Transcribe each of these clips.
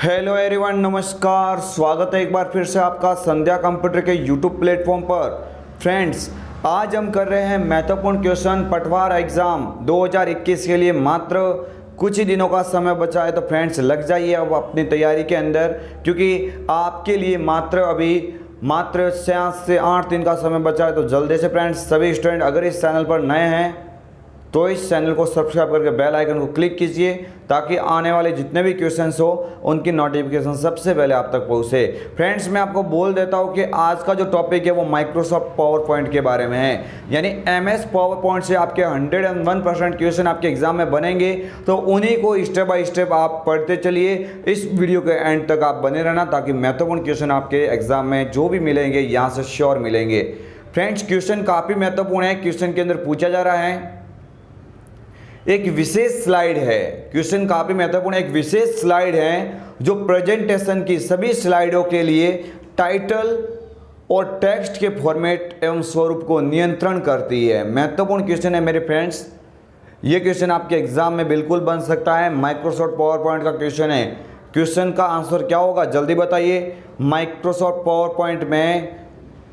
Hello everyone, नमस्कार। स्वागत है एक बार फिर से आपका संध्या कंप्यूटर के यूट्यूब प्लेटफॉर्म पर। फ्रेंड्स, आज हम कर रहे हैं महत्वपूर्ण क्वेश्चन पटवार एग्ज़ाम 2021 के लिए। मात्र कुछ ही दिनों का समय बचा है, तो फ्रेंड्स लग जाइए अब अपनी तैयारी के अंदर, क्योंकि आपके लिए मात्र 7 से 8 दिन का समय बचा है। तो जल्दी से फ्रेंड्स, सभी स्टूडेंट अगर इस चैनल पर नए हैं तो इस चैनल को सब्सक्राइब करके बेल आइकन को क्लिक कीजिए, ताकि आने वाले जितने भी क्वेश्चंस हो उनकी नोटिफिकेशन सबसे पहले आप तक पहुंचे। फ्रेंड्स, मैं आपको बोल देता हूं कि आज का जो टॉपिक है वो माइक्रोसॉफ्ट पावर पॉइंट के बारे में है। यानी MS पावर पॉइंट से आपके 101% क्वेश्चन आपके एग्जाम में बनेंगे, तो उन्हीं को स्टेप बाय स्टेप आप पढ़ते चलिए। इस वीडियो के एंड तक आप बने रहना, ताकि महत्वपूर्ण क्वेश्चन आपके एग्जाम में जो भी मिलेंगे यहाँ से श्योर मिलेंगे। फ्रेंड्स, क्वेश्चन काफ़ी महत्वपूर्ण है। क्वेश्चन के अंदर पूछा जा रहा है, एक विशेष स्लाइड है। क्वेश्चन काफी महत्वपूर्ण, एक विशेष स्लाइड है जो प्रेजेंटेशन की सभी स्लाइडों के लिए टाइटल और टेक्स्ट के फॉर्मेट एवं स्वरूप को नियंत्रण करती है। महत्वपूर्ण क्वेश्चन है मेरे फ्रेंड्स, ये क्वेश्चन आपके एग्जाम में बिल्कुल बन सकता है। माइक्रोसॉफ्ट पावर पॉइंट का क्वेश्चन है। क्वेश्चन का आंसर क्या होगा जल्दी बताइए। माइक्रोसॉफ्ट पावर पॉइंट में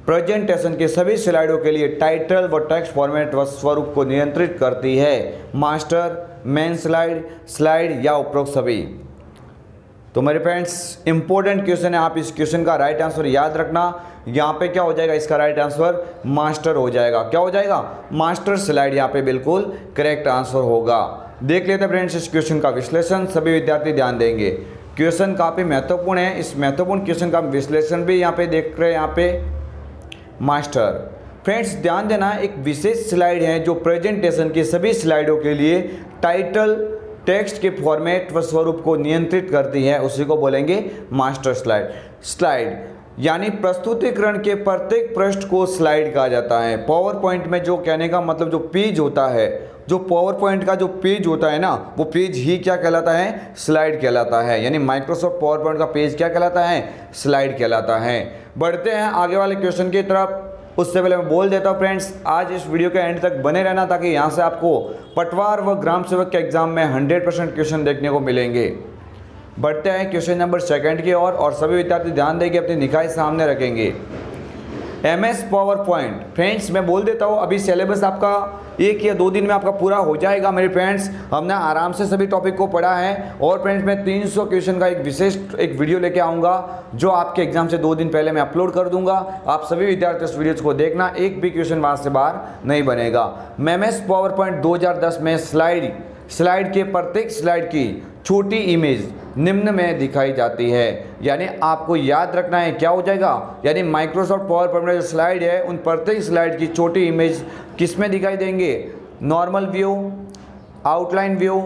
प्रेजेंटेशन के सभी स्लाइडों के लिए टाइटल व टेक्स्ट फॉर्मेट व स्वरूप को नियंत्रित करती है। मास्टर, मेन स्लाइड या उपरोक्त सभी। तो मेरे फ्रेंड्स, इंपॉर्टेंट क्वेश्चन है। आप इस क्वेश्चन का राइट आंसर याद रखना। यहाँ पे क्या हो जाएगा, इसका राइट आंसर मास्टर हो जाएगा। क्या हो जाएगा? मास्टर स्लाइड यहाँ पे बिल्कुल करेक्ट आंसर होगा। देख लेते हैं फ्रेंड्स इस क्वेश्चन का विश्लेषण। सभी विद्यार्थी ध्यान देंगे, क्वेश्चन काफ़ी महत्वपूर्ण है। इस महत्वपूर्ण क्वेश्चन का विश्लेषण भी यहाँ पे देख रहे हैं। यहाँ पे मास्टर, फ्रेंड्स ध्यान देना, एक विशेष स्लाइड है जो प्रेजेंटेशन की सभी स्लाइडों के लिए टाइटल, टेक्स्ट के फॉर्मेट व स्वरूप को नियंत्रित करती है, उसी को बोलेंगे मास्टर स्लाइड यानी प्रस्तुतिकरण के प्रत्येक पृष्ठ को स्लाइड कहा जाता है। पावर पॉइंट में जो कहने का मतलब जो पेज होता है, जो पावर पॉइंट का जो पेज होता है ना, वो पेज ही क्या कहलाता है? स्लाइड कहलाता है। यानी माइक्रोसॉफ्ट पावर पॉइंट का पेज क्या कहलाता है? स्लाइड कहलाता है। बढ़ते हैं आगे वाले क्वेश्चन की तरफ। उससे पहले मैं बोल देता हूँ फ्रेंड्स, आज इस वीडियो के एंड तक बने रहना, ताकि यहाँ से आपको पटवार व ग्राम सेवक के एग्जाम में 100% क्वेश्चन देखने को मिलेंगे। बढ़ते हैं क्वेश्चन नंबर 2 की ओर, और सभी विद्यार्थी ध्यान देंगे, अपनी निगाहें सामने रखेंगे। MS power point. फ्रेंड्स, मैं बोल देता हूँ, अभी सिलेबस आपका 1 या 2 दिन में आपका पूरा हो जाएगा। मेरे फ्रेंड्स, हमने आराम से सभी टॉपिक को पढ़ा है। और फ्रेंड्स, मैं 300 क्वेश्चन का एक वीडियो लेके आऊँगा, जो आपके एग्जाम से 2 दिन पहले मैं अपलोड कर दूंगा। आप सभी विद्यार्थी उस वीडियो को देखना, एक भी क्वेश्चन वहाँ से बाहर नहीं बनेगा। MS पावर पॉइंट 2010 में स्लाइड के प्रत्येक स्लाइड की छोटी इमेज निम्न में दिखाई जाती है। यानी आपको याद रखना है, क्या हो जाएगा? यानी माइक्रोसॉफ्ट पावर पॉइंट में जो स्लाइड है, उन प्रत्येक स्लाइड की छोटी इमेज किस में दिखाई देंगे? Normal view, outline view,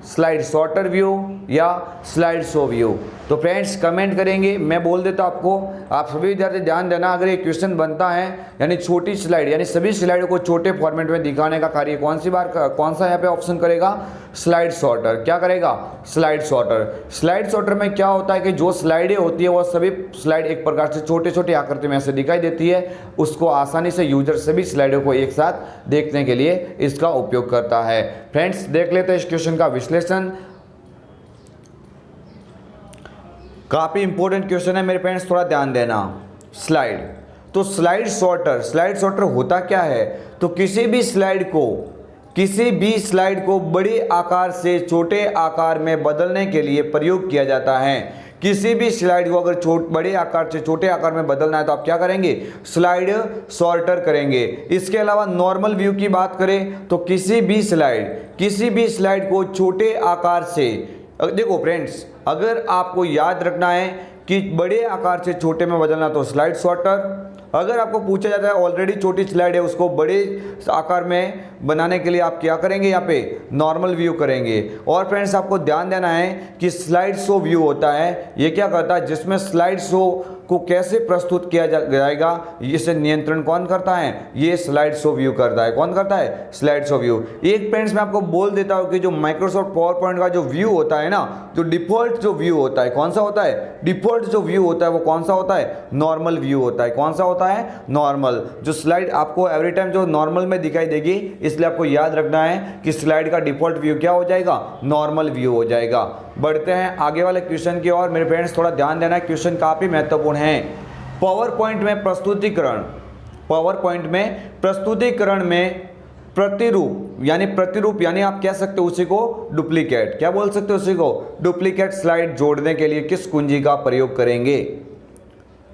slide sorter view या स्लाइड शो व्यू। तो फ्रेंड्स कमेंट करेंगे, मैं बोल देता आपको। आप सभी विद्यार्थी ध्यान देना, अगर ये क्वेश्चन बनता है, यानी छोटी स्लाइड, यानी सभी स्लाइडों को छोटे फॉर्मेट में दिखाने का कार्य कौन सा यहाँ पे ऑप्शन करेगा? Slide sorter. क्या करेगा? Slide sorter. स्लाइड सॉर्टर में क्या होता है कि जो स्लाइडें होती है वो सभी स्लाइड एक प्रकार से छोटे छोटे आकृति में ऐसे दिखाई देती है। उसको आसानी से यूजर सभी स्लाइडों को एक साथ देखने के लिए इसका उपयोग करता है। फ्रेंड्स, देख लेते हैं इस क्वेश्चन का विश्लेषण। काफ़ी इंपॉर्टेंट क्वेश्चन है मेरे फ्रेंड्स, थोड़ा ध्यान देना। स्लाइड, तो स्लाइड सॉर्टर होता क्या है? तो किसी भी स्लाइड को बड़े आकार से छोटे आकार में बदलने के लिए प्रयोग किया जाता है। किसी भी स्लाइड को अगर बड़े आकार से छोटे आकार में बदलना है, तो आप क्या करेंगे? स्लाइड सॉर्टर करेंगे। इसके अलावा नॉर्मल व्यू की बात करें, तो किसी भी स्लाइड को छोटे आकार से, देखो फ्रेंड्स, अगर आपको याद रखना है कि बड़े आकार से छोटे में बदलना, तो स्लाइड सॉर्टर। अगर आपको पूछा जाता है ऑलरेडी छोटी स्लाइड है, उसको बड़े आकार में बनाने के लिए आप क्या करेंगे? यहाँ पे नॉर्मल व्यू करेंगे। और फ्रेंड्स, आपको ध्यान देना है कि स्लाइड शो व्यू होता है, ये क्या करता है? जिसमें स्लाइड शो को कैसे प्रस्तुत किया जाएगा, इसे नियंत्रण कौन करता है? ये स्लाइड शो व्यू करता है। कौन करता है? Slide show view. एक फ्रेंड्स, मैं आपको बोल देता हूँ कि जो माइक्रोसॉफ्ट पावर पॉइंट का जो व्यू होता है ना, जो डिफॉल्ट जो व्यू होता है, कौन सा होता है? डिफॉल्ट जो व्यू होता है वो कौन सा होता है? नॉर्मल व्यू होता है। कौन सा होता है? नॉर्मल। जो स्लाइड आपको एवरी टाइम जो नॉर्मल में दिखाई देगी, इसलिए आपको याद रखना है कि स्लाइड का डिफ़ॉल्ट व्यू क्या हो जाएगा, नॉर्मल व्यू हो जाएगा। बढ़ते हैं आगे वाले क्वेश्चन की ओर। मेरे फ्रेंड्स थोड़ा ध्यान देना, क्वेश्चन काफ़ी महत्वपूर्ण है। पावर पॉइंट में प्रस्तुतिकरण, पावर पॉइंट में प्रस्तुतिकरण में प्रतिरूप यानी आप कह सकते हो उसी को डुप्लीकेट, क्या बोल सकते हो उसी को डुप्लीकेट स्लाइड जोड़ने के लिए किस कुंजी का प्रयोग करेंगे?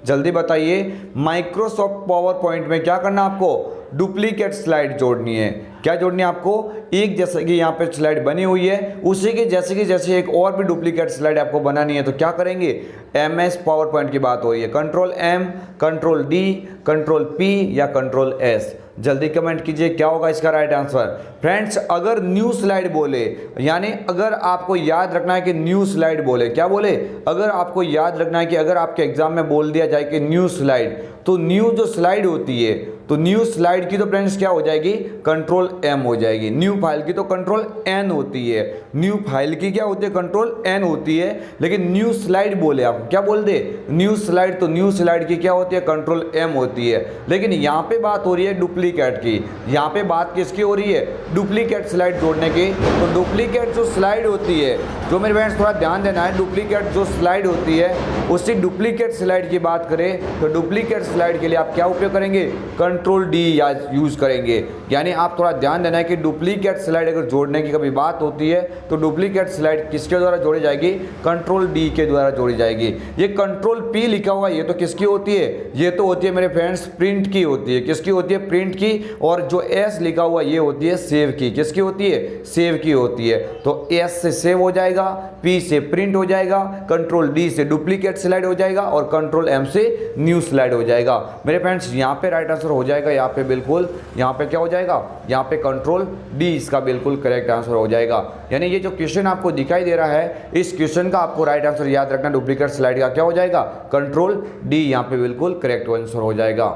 जल्दी बताइए। माइक्रोसॉफ्ट पावर पॉइंट में क्या करना आपको, डुप्लीकेट स्लाइड जोड़नी है। क्या जोड़नी है आपको, एक जैसे कि यहाँ पे स्लाइड बनी हुई है उसी के जैसे एक और भी डुप्लीकेट स्लाइड आपको बनानी है। तो क्या करेंगे, MS पावर पॉइंट की बात हो रही है, control M, control D, control P या कंट्रोल S। जल्दी कमेंट कीजिए क्या होगा इसका राइट आंसर। फ्रेंड्स अगर न्यू स्लाइड बोले, यानी अगर आपको याद रखना है कि न्यू स्लाइड बोले, क्या बोले, अगर आपको याद रखना है कि अगर आपके एग्जाम में बोल दिया जाए कि न्यू स्लाइड, तो न्यू जो स्लाइड होती है, तो न्यू स्लाइड की तो फ्रेंड्स क्या हो जाएगी, कंट्रोल M हो जाएगी। न्यू फाइल की तो कंट्रोल N होती है, न्यू फाइल की क्या होती है, कंट्रोल N होती है। लेकिन न्यू स्लाइड बोले, आप क्या बोल दे, न्यू स्लाइड, तो न्यू स्लाइड की क्या होती है, कंट्रोल M होती है। लेकिन यहाँ पे बात हो रही है डुप्लीकेट की, यहाँ पे बात किसकी हो रही है, डुप्लीकेट स्लाइड जोड़ने की। तो डुप्लीकेट जो स्लाइड होती है, जो मेरे फ्रेंड्स थोड़ा ध्यान देना है, डुप्लीकेट जो स्लाइड होती है उसी डुप्लीकेट स्लाइड की बात करें तो डुप्लीकेट स्लाइड के लिए आप क्या उपयोग करेंगे, कंट्रोल D या यूज करेंगे। यानी आप थोड़ा ध्यान देना है कि डुप्लीकेट स्लाइड अगर जोड़ने की कभी बात होती है तो डुप्लीकेट स्लाइड किसके द्वारा जोड़ी जाएगी, कंट्रोल D के द्वारा जोड़ी जाएगी। ये कंट्रोल P लिखा हुआ ये तो किसकी होती है, ये तो होती है मेरे फ्रेंड्स प्रिंट की होती है। किसकी होती है, प्रिंट की। और जो S लिखा हुआ ये होती है सेव की। किसकी होती है, सेव की होती है। तो S से सेव हो जाएगा, P से प्रिंट हो जाएगा, कंट्रोल D से डुप्लीकेट स्लाइड हो जाएगा और कंट्रोल M से न्यू स्लाइड हो जाएगा। मेरे फ्रेंड्स यहाँ पे राइट आंसर हो जाएगा, यहाँ पे बिल्कुल, यहाँ पे क्या हो जाएगा, यहाँ पे कंट्रोल D इसका बिल्कुल करेक्ट आंसर हो जाएगा। यानी ये जो क्वेश्चन आपको दिखाई दे रहा है, इस क्वेश्चन का आपको राइट आंसर याद रखना, डुप्लीकेट स्लाइड का क्या हो जाएगा, कंट्रोल D यहाँ पे बिल्कुल करेक्ट आंसर हो जाएगा।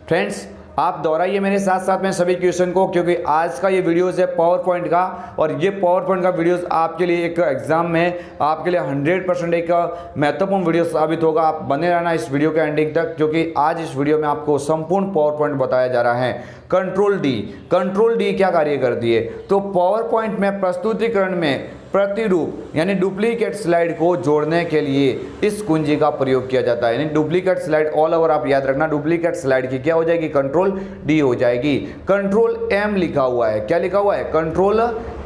फ्रेंड्स आप दोहराइए मेरे साथ साथ में सभी क्वेश्चन को, क्योंकि आज का ये वीडियोस है पावर पॉइंट का, और ये पावर पॉइंट का वीडियोस आपके लिए एक एग्जाम में आपके लिए 100% एक महत्वपूर्ण वीडियो साबित होगा। आप बने रहना इस वीडियो के एंडिंग तक, क्योंकि आज इस वीडियो में आपको संपूर्ण पावर पॉइंट बताया जा रहा है। कंट्रोल D क्या कार्य करती है, तो पावर पॉइंट में प्रस्तुतिकरण में प्रतिरूप यानी डुप्लीकेट स्लाइड को जोड़ने के लिए इस कुंजी का प्रयोग किया जाता है। यानी डुप्लीकेट स्लाइड ऑल ओवर आप याद रखना, डुप्लीकेट स्लाइड की क्या हो जाएगी, कंट्रोल D हो जाएगी। कंट्रोल M लिखा हुआ है, क्या लिखा हुआ है, कंट्रोल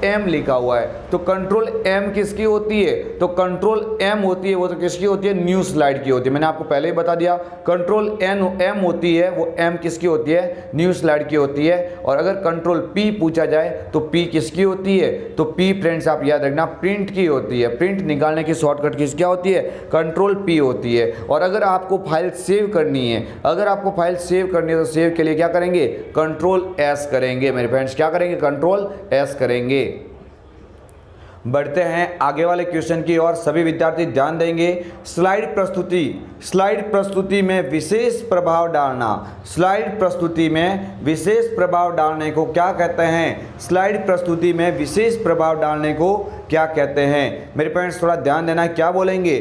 M लिखा हुआ है। तो कंट्रोल M किसकी होती है, तो कंट्रोल M होती है वो तो किसकी होती है, न्यू स्लाइड की होती है। मैंने आपको पहले ही बता दिया, कंट्रोल M होती है वो M किसकी होती है, न्यू स्लाइड की होती है। और अगर कंट्रोल P पूछा जाए तो P किसकी होती है, तो P फ्रेंड्स आप याद रखना प्रिंट की होती है। प्रिंट निकालने की शॉर्टकट किस क्या होती है, कंट्रोल P होती है। और अगर आपको फाइल सेव करनी है, अगर आपको फाइल सेव करनी है तो सेव के लिए क्या करेंगे, कंट्रोल S करेंगे। मेरे फ्रेंड्स क्या करेंगे, कंट्रोल S करेंगे। बढ़ते हैं आगे वाले क्वेश्चन की ओर, सभी विद्यार्थी ध्यान देंगे। स्लाइड प्रस्तुति में विशेष प्रभाव डालना, स्लाइड प्रस्तुति में विशेष प्रभाव डालने को क्या कहते हैं, स्लाइड प्रस्तुति में विशेष प्रभाव डालने को क्या कहते हैं। मेरे फ्रेंड्स थोड़ा ध्यान देना, क्या बोलेंगे,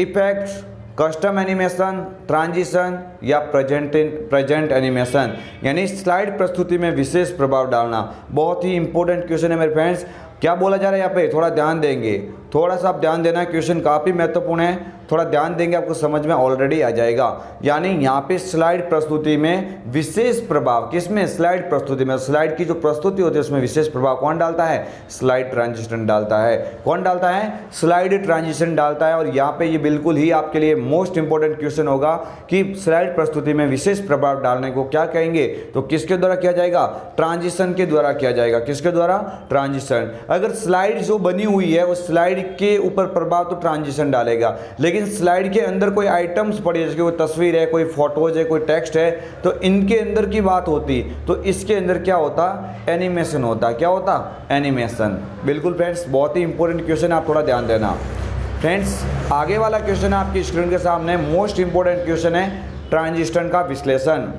इफेक्ट्स, कस्टम एनिमेशन, ट्रांजिशन या प्रेजेंट एनिमेशन। यानी स्लाइड प्रस्तुति में विशेष प्रभाव डालना बहुत ही इंपॉर्टेंट क्वेश्चन है मेरे फ्रेंड्स। क्या बोला जा रहा है यहाँ पे, थोड़ा ध्यान देंगे, थोड़ा सा आप ध्यान देना, क्वेश्चन काफ़ी महत्वपूर्ण है, थोड़ा ध्यान देंगे आपको समझ में ऑलरेडी आ जाएगा। यानी यहाँ पे स्लाइड प्रस्तुति में विशेष प्रभाव, किसमें, स्लाइड प्रस्तुति में, स्लाइड की जो प्रस्तुति होती है उसमें विशेष प्रभाव कौन डालता है, स्लाइड ट्रांजिशन डालता है। कौन डालता है, स्लाइड ट्रांजिशन डालता है। और यहाँ पे ये बिल्कुल ही आपके लिए मोस्ट इंपॉर्टेंट क्वेश्चन होगा कि स्लाइड प्रस्तुति में विशेष प्रभाव डालने को क्या कहेंगे, तो किसके द्वारा किया जाएगा, ट्रांजिशन के द्वारा किया जाएगा। किसके द्वारा, ट्रांजिशन। अगर स्लाइड जो बनी हुई है उस स्लाइड के ऊपर प्रभाव तो ट्रांजिशन डालेगा, लेकिन स्लाइड के अंदर कोई आइटम्स पड़ी है, जैसे कोई तस्वीर है, कोई फोटोज है, कोई टेक्स्ट है, तो इनके अंदर की बात होती तो इसके अंदर क्या होता, एनिमेशन होता। क्या होता, एनिमेशन। बिल्कुल फ्रेंड्स बहुत ही इंपॉर्टेंट क्वेश्चन, आप थोड़ा ध्यान देना। फ्रेंड्स आगे वाला क्वेश्चन आपकी स्क्रीन के सामने मोस्ट इंपॉर्टेंट क्वेश्चन है, ट्रांजिशन का विश्लेषण।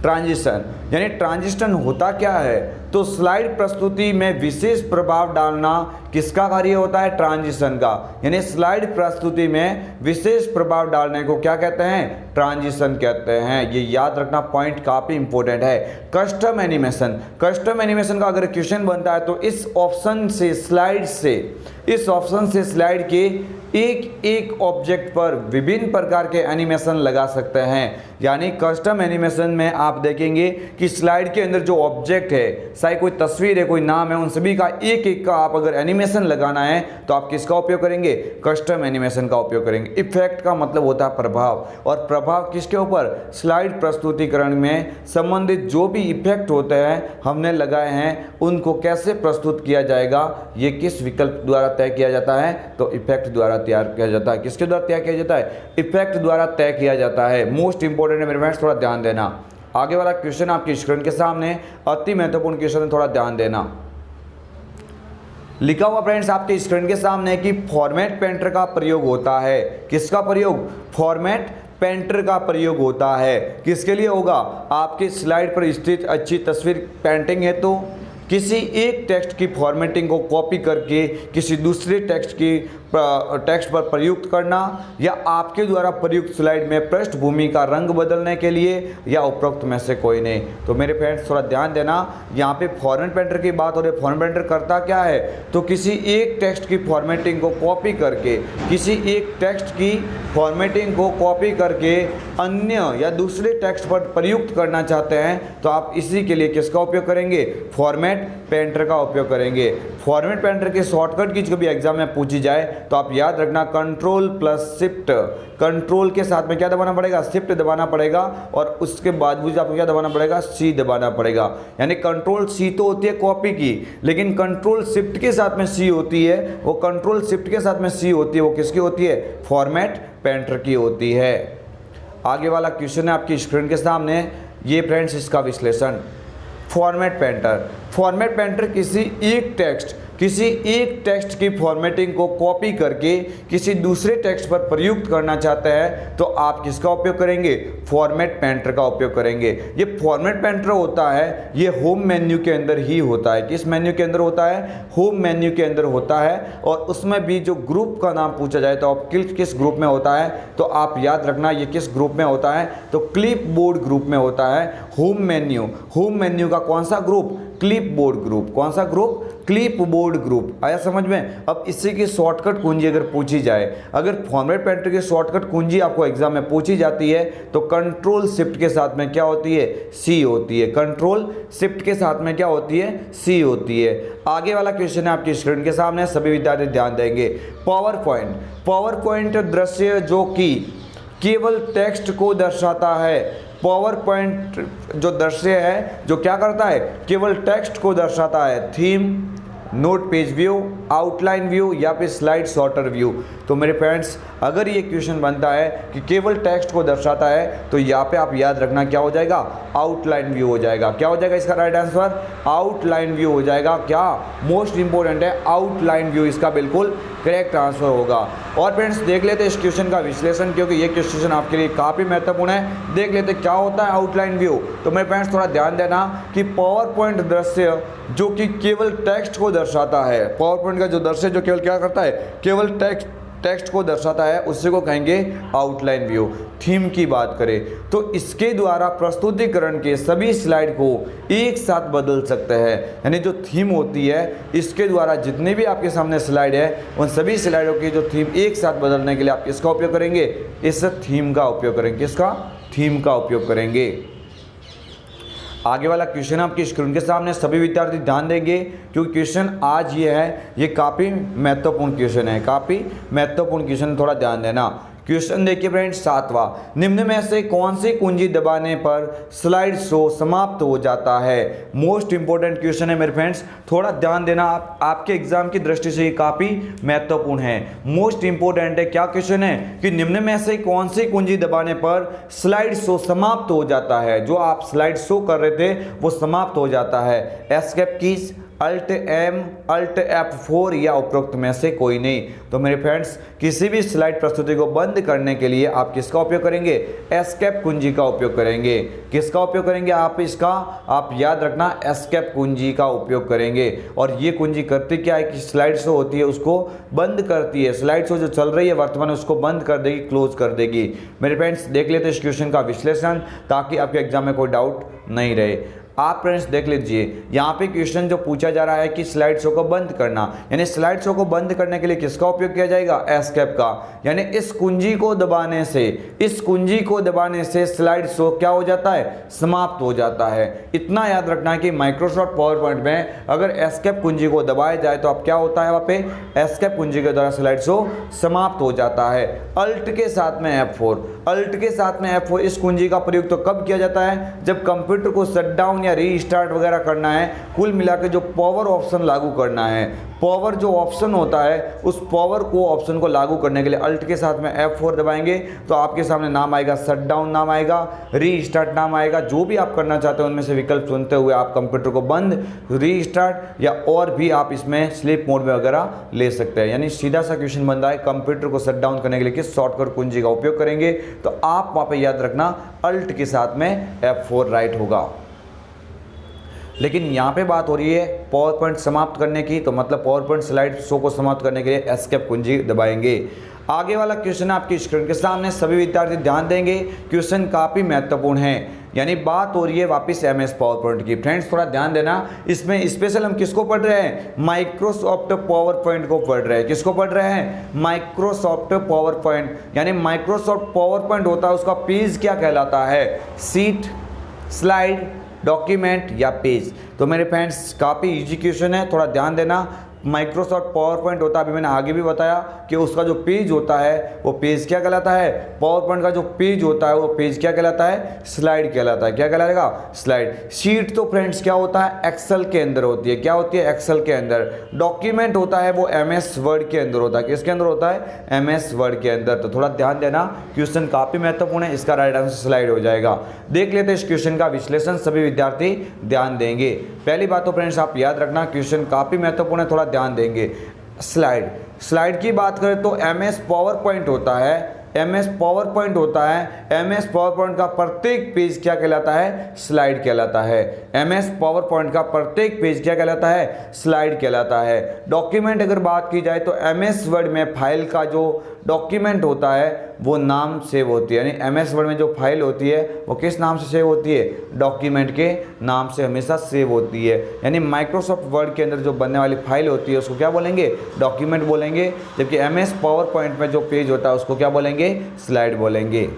ट्रांजिशन यानी ट्रांजिशन होता क्या है, तो स्लाइड प्रस्तुति में विशेष प्रभाव डालना किसका कार्य होता है? ट्रांजिशन का। यानी स्लाइड प्रस्तुति में विशेष प्रभाव डालने को क्या कहते हैं? ट्रांजिशन कहते हैं। ये याद रखना, पॉइंट काफी इंपॉर्टेंट है। कस्टम एनिमेशन, कस्टम एनिमेशन का अगर क्वेश्चन बनता है तो इस ऑप्शन से स्लाइड के एक एक ऑब्जेक्ट पर विभिन्न प्रकार के एनिमेशन लगा सकते हैं। यानी कस्टम एनिमेशन में आप देखेंगे कि स्लाइड के अंदर जो ऑब्जेक्ट है, चाहे कोई तस्वीर है, कोई नाम है, उन सभी का एक एक का आप अगर एनिमेशन लगाना है तो आप किसका उपयोग करेंगे? कस्टम एनिमेशन का उपयोग करेंगे। इफेक्ट का मतलब होता है प्रभाव, और प्रभाव किसके ऊपर? स्लाइड प्रस्तुतिकरण में संबंधित जो भी इफेक्ट होते हैं हमने लगाए हैं, उनको कैसे प्रस्तुत किया जाएगा, ये किस विकल्प द्वारा तय किया जाता है? तो इफेक्ट द्वारा तैयार किया जाता है। किसके द्वारा तय किया जाता है? इफेक्ट द्वारा तय किया जाता है। मोस्ट इंपोर्टेंट है मेरे फ्रेंड्स, थोड़ा ध्यान देना। आगे वाला क्वेश्चन आपकी स्क्रीन के सामने, अति महत्वपूर्ण क्वेश्चन है, थोड़ा ध्यान देना। लिखा हुआ फ्रेंड्स आपके स्क्रीन के सामने कि फॉर्मेट पेंटर का प्रयोग होता है। किसका प्रयोग? फॉर्मेट पेंटर का प्रयोग होता है। किसके लिए होगा? आपकी स्लाइड पर स्थित अच्छी तस्वीर पेंटिंग है तो किसी एक टेक्स्ट की फॉर्मेटिंग को कॉपी करके किसी दूसरे टेक्स्ट पर प्रयुक्त करना, या आपके द्वारा प्रयुक्त स्लाइड में पृष्ठभूमि का रंग बदलने के लिए, या उपरोक्त में से कोई नहीं। तो मेरे फ्रेंड्स थोड़ा ध्यान देना, यहाँ पे फॉर्मेट पेंटर की बात हो रही है। फॉर्मेट पेंटर करता क्या है? तो किसी एक टेक्स्ट की फॉर्मेटिंग को कॉपी करके, किसी एक टेक्स्ट की फॉर्मेटिंग को कॉपी करके अन्य या दूसरे टेक्स्ट पर प्रयुक्त करना चाहते हैं तो आप इसी के लिए किसका उपयोग करेंगे? फॉर्मेट पेंटर का उपयोग करेंगे। फॉर्मेट पेंटर के शॉर्टकट की कभी एग्जाम में पूछी जाए तो आप याद रखना, कंट्रोल प्लस शिफ्ट। कंट्रोल के साथ में क्या दबाना पड़ेगा? शिफ्ट दबाना पड़ेगा, और उसके बाद भी आपको क्या दबाना पड़ेगा? सी दबाना पड़ेगा। यानी कंट्रोल सी तो होती है कॉपी की, लेकिन कंट्रोल शिफ्ट के साथ में सी होती है। वो कंट्रोल शिफ्ट के साथ में सी होती है, वो किसकी होती है? फॉर्मेट पेंटर की होती है। आगे वाला क्वेश्चन है आपकी स्क्रीन के सामने, ये फ्रेंड्स इसका विश्लेषण। फॉर्मेट पेंटर किसी एक टेक्स्ट की फॉर्मेटिंग को कॉपी करके किसी दूसरे टेक्स्ट पर प्रयुक्त करना चाहते हैं तो आप किसका उपयोग करेंगे? फॉर्मेट पेंटर का उपयोग करेंगे। ये फॉर्मेट पेंटर होता है, ये होम मेन्यू के अंदर ही होता है। किस मेन्यू के अंदर होता है? होम मेन्यू के अंदर होता है। और उसमें भी जो ग्रुप का नाम पूछा जाए तो आप किस ग्रुप में होता है, तो आप याद रखना ये किस ग्रुप में होता है? तो क्लिप बोर्ड ग्रुप में होता है। होम मेन्यू का कौन सा ग्रुप? Clip board group. कौन सा ग्रुप? Clip board group. आया समझ में? अब इसी की शॉर्टकट कुंजी अगर पूछी जाए, अगर फॉर्मेट पेंटर की शॉर्टकट कुंजी आपको एग्जाम में पूछी जाती है तो कंट्रोल शिफ्ट के साथ में क्या होती है? सी होती है। कंट्रोल शिफ्ट के साथ में क्या होती है? सी होती है। आगे वाला क्वेश्चन है आपकी स्क्रीन के सामने, सभी विद्यार्थी ध्यान देंगे। पावर पॉइंट दृश्य जो कि केवल टेक्स्ट को दर्शाता है। पावर पॉइंट जो दृश्य है जो क्या करता है? केवल टेक्स्ट को दर्शाता है। Theme, note page view, outline view या फिर स्लाइड सॉर्टर व्यू। तो मेरे फ्रेंड्स अगर ये क्वेश्चन बनता है कि केवल टेक्स्ट को दर्शाता है तो यहाँ पे आप याद रखना क्या हो जाएगा? आउटलाइन व्यू हो जाएगा। क्या हो जाएगा इसका राइट आंसर? आउटलाइन व्यू हो जाएगा। क्या? मोस्ट इंपोर्टेंट है, आउटलाइन व्यू इसका बिल्कुल करेक्ट आंसर होगा। और फ्रेंड्स देख लेते हैं इस क्वेश्चन का विश्लेषण, क्योंकि ये क्वेश्चन आपके लिए काफ़ी महत्वपूर्ण है। देख लेते क्या होता है आउटलाइन व्यू। तो मेरे फ्रेंड्स थोड़ा ध्यान देना कि पावर पॉइंट दृश्य जो कि केवल टेक्स्ट को दर्शाता है, पावर पॉइंट का जो दृश्य जो केवल क्या करता है? केवल टेक्स्ट को दर्शाता है, उसी को कहेंगे आउटलाइन व्यू। थीम की बात करें तो इसके द्वारा प्रस्तुतिकरण के सभी स्लाइड को एक साथ बदल सकते हैं। यानी जो थीम होती है इसके द्वारा जितने भी आपके सामने स्लाइड है उन सभी स्लाइडों की जो थीम एक साथ बदलने के लिए आप किसका उपयोग करेंगे? इस थीम का उपयोग करेंगे। किसका? थीम का उपयोग करेंगे। आगे वाला क्वेश्चन आपकी स्क्रीन के सामने, सभी विद्यार्थी ध्यान देंगे क्योंकि क्वेश्चन आज ये है, ये काफ़ी महत्वपूर्ण क्वेश्चन है, काफ़ी महत्वपूर्ण क्वेश्चन, थोड़ा ध्यान देना। क्वेश्चन देखिए फ्रेंड्स, 7वां, निम्न में से कौन सी कुंजी दबाने पर स्लाइड शो समाप्त हो जाता है? मोस्ट इंपोर्टेंट क्वेश्चन है मेरे फ्रेंड्स, थोड़ा ध्यान देना। आपके एग्जाम की दृष्टि से ये काफ़ी महत्वपूर्ण है, मोस्ट इंपोर्टेंट है। क्या क्वेश्चन है कि निम्न में से कौन सी कुंजी दबाने पर स्लाइड शो समाप्त हो जाता है? जो आप स्लाइड शो कर रहे थे वो समाप्त हो जाता है। Escape keys, alt M, alt F4 या उपरोक्त में से कोई नहीं। तो मेरे फ्रेंड्स, किसी भी स्लाइड प्रस्तुति को बंद करने के लिए आप किसका उपयोग करेंगे? एस्केप कुंजी का उपयोग करेंगे। किसका उपयोग करेंगे आप? इसका आप याद रखना, एस्केप कुंजी का उपयोग करेंगे। और ये कुंजी करती क्या है कि स्लाइड शो होती है उसको बंद करती है। स्लाइड शो जो चल रही है वर्तमान में उसको बंद कर देगी, क्लोज कर देगी। मेरे फ्रेंड्स, देख लेते हैं इस क्वेश्चन का विश्लेषण, ताकि आपके एग्जाम में कोई डाउट नहीं रहे। आप फ्रेंड्स देख लीजिए, यहाँ पे क्वेश्चन जो पूछा जा रहा है कि स्लाइड शो को बंद करना, यानी स्लाइड शो को बंद करने के लिए किसका उपयोग किया जाएगा? एस्केप का। यानी इस कुंजी को दबाने से, इस कुंजी को दबाने से स्लाइड शो क्या हो जाता है? समाप्त हो जाता है। इतना याद रखना है कि माइक्रोसॉफ्ट पावर पॉइंट में अगर एस्केप कुंजी को दबाया जाए तो अब क्या होता है? वहाँ पे एस्केप कुंजी के द्वारा स्लाइड शो समाप्त हो जाता है। अल्ट के साथ में F4, अल्ट के साथ में F4 इस कुंजी का प्रयोग तो कब किया जाता है? जब कंप्यूटर को शट डाउन या रीस्टार्ट वगैरह करना है। कुल मिलाकर जो पावर ऑप्शन लागू करना है, पावर जो ऑप्शन होता है, उस पावर को ऑप्शन को लागू करने के लिए अल्ट के साथ में F4 दबाएंगे तो आपके सामने नाम आएगा, शट डाउन नाम आएगा, रीस्टार्ट नाम आएगा। जो भी आप करना चाहते हैं उनमें से विकल्प चुनते हुए आप कंप्यूटर को बंद, रीस्टार्ट या और भी आप इसमें स्लीप मोड में वगैरह ले सकते हैं। यानी सीधा सा क्वेश्चन बन रहा है, कंप्यूटर को शट डाउन करने के लिए किस शॉर्टकट कुंजी का उपयोग करेंगे? तो आप वहाँ पर याद रखना, अल्ट के साथ में F4 राइट होगा। लेकिन यहाँ पे बात हो रही है पावर पॉइंट समाप्त करने की, तो मतलब पावर पॉइंट स्लाइड शो को समाप्त करने के लिए एस्केप कुंजी दबाएंगे। आगे वाला क्वेश्चन आपकी स्क्रीन के सामने, सभी विद्यार्थी ध्यान देंगे, क्वेश्चन काफ़ी महत्वपूर्ण है। यानी बात हो रही है वापस MS पावर पॉइंट की। फ्रेंड्स थोड़ा ध्यान देना, इसमें स्पेशल हम किसको पढ़ रहे हैं? माइक्रोसॉफ्ट पावर पॉइंट को पढ़ रहे हैं। किसको पढ़ रहे हैं? Microsoft power point. यानी माइक्रोसॉफ्ट पावर पॉइंट होता है, उसका पेज क्या कहलाता है? सीट, स्लाइड, डॉक्यूमेंट या पेज। तो मेरे फ्रेंड्स काफ़ी इजी क्वेश्चन है, थोड़ा ध्यान देना। माइक्रोसॉफ्ट पावर पॉइंट होता है, अभी मैंने आगे भी बताया कि उसका जो पेज होता है वो पेज क्या कहलाता है? पावर पॉइंट का जो पेज होता है वो पेज क्या कहलाता है? स्लाइड कहलाता है। क्या कहलाएगा? स्लाइड। शीट तो फ्रेंड्स क्या होता है? एक्सेल के अंदर होती है। क्या होती है? एक्सेल के अंदर। डॉक्यूमेंट होता है वो MS वर्ड के अंदर होता है। किसके अंदर होता है? MS वर्ड के अंदर। तो थोड़ा ध्यान देना, क्वेश्चन काफ़ी महत्वपूर्ण है, इसका राइट आंसर स्लाइड हो जाएगा। देख लेते हैं इस क्वेश्चन का विश्लेषण, सभी विद्यार्थी ध्यान देंगे। पहली बात तो फ्रेंड्स आप याद रखना, क्वेश्चन काफ़ी महत्वपूर्ण है, थोड़ा ध्यान देंगे। स्लाइड की बात करें तो MS पावर पॉइंट होता है, MS पावर पॉइंट होता है। MS पावर पॉइंट का प्रत्येक पेज क्या कहलाता है? स्लाइड कहलाता है। MS पावर पॉइंट का प्रत्येक पेज क्या कहलाता है? स्लाइड कहलाता है। डॉक्यूमेंट अगर बात की जाए तो MS वर्ड में फाइल का जो डॉक्यूमेंट होता है वो नाम सेव होती है। यानी MS वर्ड में जो फाइल होती है वो किस नाम से सेव होती है? डॉक्यूमेंट के नाम से हमेशा सेव होती है। यानी माइक्रोसॉफ्ट वर्ड के अंदर जो बनने वाली फाइल होती है उसको क्या बोलेंगे? डॉक्यूमेंट बोलेंगे। जबकि MS पावर पॉइंट में जो पेज होता है उसको क्या बोलेंगे? स्लाइड बोलेंगे।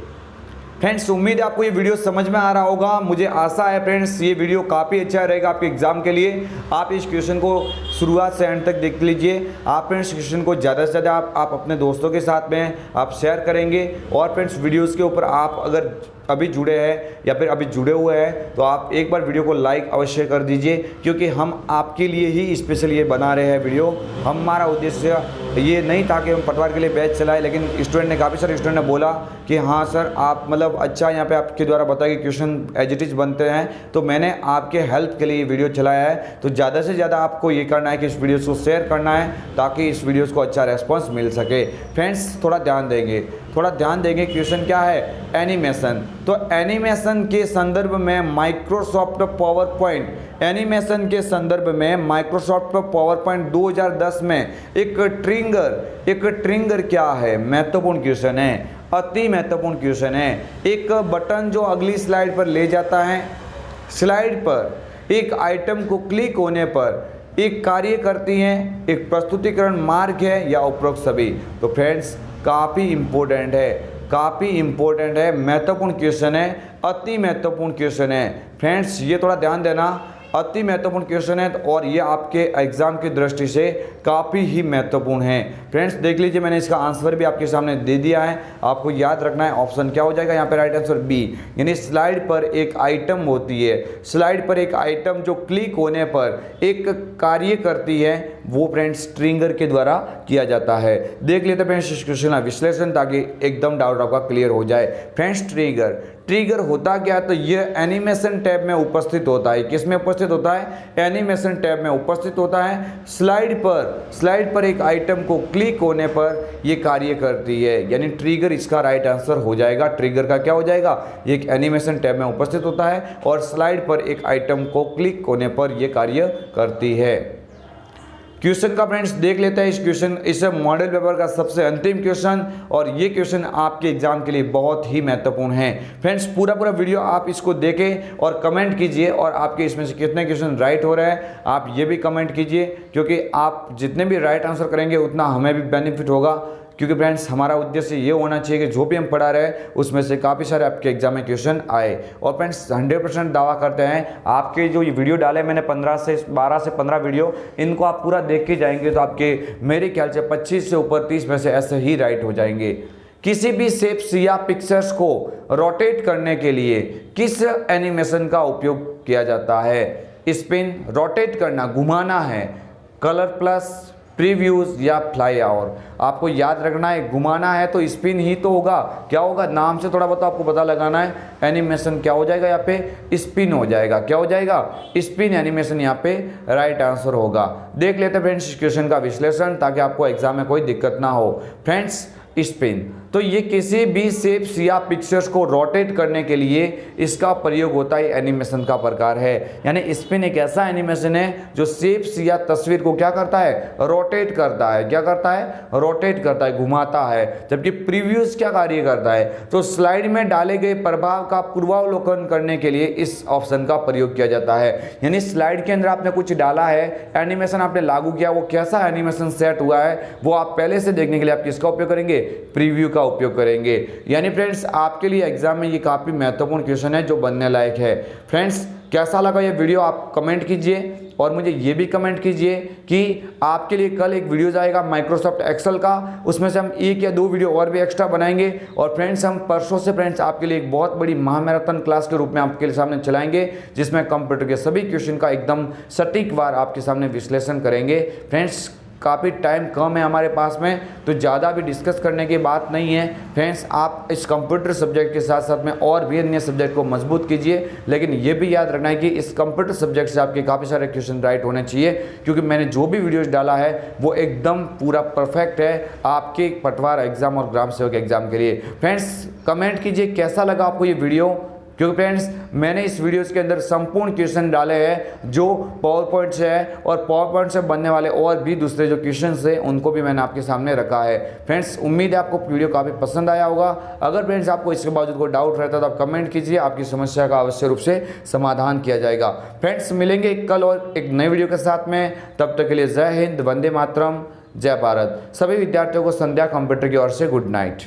फ्रेंड्स उम्मीद है आपको ये वीडियो समझ में आ रहा होगा। मुझे आशा है फ्रेंड्स ये वीडियो काफ़ी अच्छा रहेगा आपके एग्जाम के लिए। आप इस क्वेश्चन को शुरुआत से एंड तक देख लीजिए। आप फ्रेंड्स क्वेश्चन को ज़्यादा से ज़्यादा आप अपने दोस्तों के साथ में आप शेयर करेंगे। और फ्रेंड्स वीडियोज़ के ऊपर आप अगर अभी जुड़े हैं या फिर अभी जुड़े हुए हैं तो आप एक बार वीडियो को लाइक अवश्य कर दीजिए, क्योंकि हम आपके लिए ही स्पेशल ये बना रहे हैं वीडियो। हमारा उद्देश्य ये नहीं था कि हम पटवार के लिए बैच चलाए, लेकिन स्टूडेंट ने, काफ़ी सारे स्टूडेंट ने बोला कि हाँ सर आप मतलब अच्छा यहाँ पे आपके द्वारा बताया कि क्वेश्चन एज इट इज़ बनते हैं, तो मैंने आपके हेल्प के लिए ये वीडियो चलाया है। तो ज़्यादा से ज़्यादा आपको ये करना है कि इस वीडियो को शेयर करना है ताकि इस वीडियो को अच्छा रेस्पॉन्स मिल सके। फ्रेंड्स थोड़ा ध्यान देंगे, क्वेश्चन क्या है? एनिमेशन। तो एनिमेशन के संदर्भ में माइक्रोसॉफ्ट पावर पॉइंट, एनिमेशन के संदर्भ में माइक्रोसॉफ्ट पावर पॉइंट 2010 में एक ट्रिगर क्या है? महत्वपूर्ण क्वेश्चन है, अति महत्वपूर्ण क्वेश्चन है। एक बटन जो अगली स्लाइड पर ले जाता है, स्लाइड पर एक आइटम को क्लिक होने पर एक कार्य करती है, एक प्रस्तुतिकरण मार्ग है या उपरोक्त सभी। तो फ्रेंड्स काफ़ी इम्पोर्टेंट है, महत्वपूर्ण क्वेश्चन है, अति महत्वपूर्ण क्वेश्चन है। फ्रेंड्स ये थोड़ा ध्यान देना, अति महत्वपूर्ण क्वेश्चन है और ये आपके एग्जाम की दृष्टि से काफ़ी ही महत्वपूर्ण है। फ्रेंड्स देख लीजिए, मैंने इसका आंसर भी आपके सामने दे दिया है। आपको याद रखना है ऑप्शन क्या हो जाएगा यहाँ पे? Right answer B. यानी स्लाइड पर एक आइटम होती है, स्लाइड पर एक आइटम जो क्लिक होने पर एक कार्य करती है, वो फ्रेंड्स ट्रिगर के द्वारा किया जाता है। देख लेते हैं फ्रेंड्स इस क्वेश्चन का विश्लेषण, ताकि एकदम डाउट आपका क्लियर हो जाए। फ्रेंड्स ट्रिगर होता क्या है, तो ये एनिमेशन टैब में उपस्थित होता है। किस में उपस्थित होता है? एनिमेशन टैब में उपस्थित होता है। स्लाइड पर एक आइटम को क्लिक होने पर ये कार्य करती है, यानी ट्रिगर इसका राइट आंसर हो जाएगा। ट्रिगर का क्या हो जाएगा? ये एक एनिमेशन टैब में उपस्थित होता है और स्लाइड पर एक आइटम को क्लिक होने पर यह कार्य करती है। क्वेश्चन का फ्रेंड्स देख लेते हैं इस मॉडल पेपर का सबसे अंतिम क्वेश्चन, और ये क्वेश्चन आपके एग्जाम के लिए बहुत ही महत्वपूर्ण है। फ्रेंड्स पूरा वीडियो आप इसको देखें और कमेंट कीजिए, और आपके इसमें से कितने क्वेश्चन राइट हो रहे हैं आप ये भी कमेंट कीजिए, क्योंकि आप जितने भी राइट आंसर करेंगे उतना हमें भी बेनिफिट होगा। क्योंकि फ्रेंड्स हमारा उद्देश्य ये होना चाहिए कि जो भी हम पढ़ा रहे हैं उसमें से काफ़ी सारे आपके एग्जाम में क्वेश्चन आए। और फ्रेंड्स 100% दावा करते हैं, आपके जो ये वीडियो डाले मैंने 12 से 15 वीडियो, इनको आप पूरा देख के जाएंगे तो आपके मेरे ख्याल से 25 से ऊपर 30 में से ऐसे ही राइट हो जाएंगे। किसी भी शेप्स या पिक्चर्स को रोटेट करने के लिए किस एनिमेशन का उपयोग किया जाता है? स्पिन, रोटेट करना, घुमाना है, कलर प्लस, प्रीव्यूज या फ्लाई आवर। आपको याद रखना है, घुमाना है तो स्पिन ही तो होगा। क्या होगा? नाम से थोड़ा बहुत आपको पता लगाना है। एनिमेशन क्या हो जाएगा? यहाँ पे स्पिन हो जाएगा। क्या हो जाएगा? स्पिन एनिमेशन यहाँ पे राइट आंसर होगा। देख लेते हैं फ्रेंड्स क्वेश्चन का विश्लेषण, ताकि आपको एग्जाम में कोई दिक्कत ना हो। फ्रेंड्स स्पिन, तो ये किसी भी शेप्स या पिक्चर्स को रोटेट करने के लिए इसका प्रयोग होता है, एनिमेशन का प्रकार है। यानी स्पिन एक ऐसा एनिमेशन है जो शेप्स या तस्वीर को क्या करता है? रोटेट करता है। क्या करता है? रोटेट करता है, घुमाता है। जबकि प्रीव्यूज क्या कार्य करता है? तो स्लाइड में डाले गए प्रभाव का पूर्वावलोकन करने के लिए इस ऑप्शन का प्रयोग किया जाता है। यानी स्लाइड के अंदर आपने कुछ डाला है, एनिमेशन आपने लागू किया, वो कैसा एनिमेशन सेट हुआ है वो आप पहले से देखने के लिए आप किसका उपयोग करेंगे? प्रीव्यू का उपयोग करेंगे। यानी फ्रेंड्स आपके लिए एग्जाम में ये काफ़ी महत्वपूर्ण क्वेश्चन है जो बनने लायक है। फ्रेंड्स कैसा लगा ये वीडियो आप कमेंट कीजिए, और मुझे ये भी कमेंट कीजिए कि आपके लिए कल एक वीडियो जाएगा माइक्रोसॉफ्ट एक्सेल का, उसमें से हम 1 या 2 वीडियो और भी एक्स्ट्रा बनाएंगे। और फ्रेंड्स हम परसों से फ्रेंड्स आपके लिए एक बहुत बड़ी महामैराथन क्लास के रूप में आपके सामने चलाएंगे, जिसमें कंप्यूटर के सभी क्वेश्चन का एकदम सटीक वार आपके सामने विश्लेषण करेंगे। फ्रेंड्स काफ़ी टाइम कम है हमारे पास में, तो ज़्यादा भी डिस्कस करने की बात नहीं है। फ्रेंड्स आप इस कंप्यूटर सब्जेक्ट के साथ साथ में और भी अन्य सब्जेक्ट को मजबूत कीजिए, लेकिन ये भी याद रखना है कि इस कंप्यूटर सब्जेक्ट से आपके काफ़ी सारे क्वेश्चन राइट होने चाहिए, क्योंकि मैंने जो भी वीडियोस डाला है वो एकदम पूरा परफेक्ट है आपके पटवार एग्जाम और ग्राम सेवक एग्जाम के लिए। फ्रेंड्स कमेंट कीजिए कैसा लगा आपको ये वीडियो, क्योंकि फ्रेंड्स मैंने इस वीडियोस के अंदर संपूर्ण क्वेश्चन डाले हैं जो पावर पॉइंट से है, और पावर पॉइंट से बनने वाले और भी दूसरे जो क्वेश्चन है उनको भी मैंने आपके सामने रखा है। फ्रेंड्स उम्मीद है आपको वीडियो काफ़ी पसंद आया होगा। अगर फ्रेंड्स आपको इसके बावजूद कोई डाउट रहता है तो आप कमेंट कीजिए, आपकी समस्या का अवश्य रूप से समाधान किया जाएगा। फ्रेंड्स मिलेंगे कल और एक नए वीडियो के साथ में, तब तक के लिए जय हिंद, वंदे मातरम, जय भारत। सभी विद्यार्थियों को संध्या कंप्यूटर की ओर से गुड नाइट।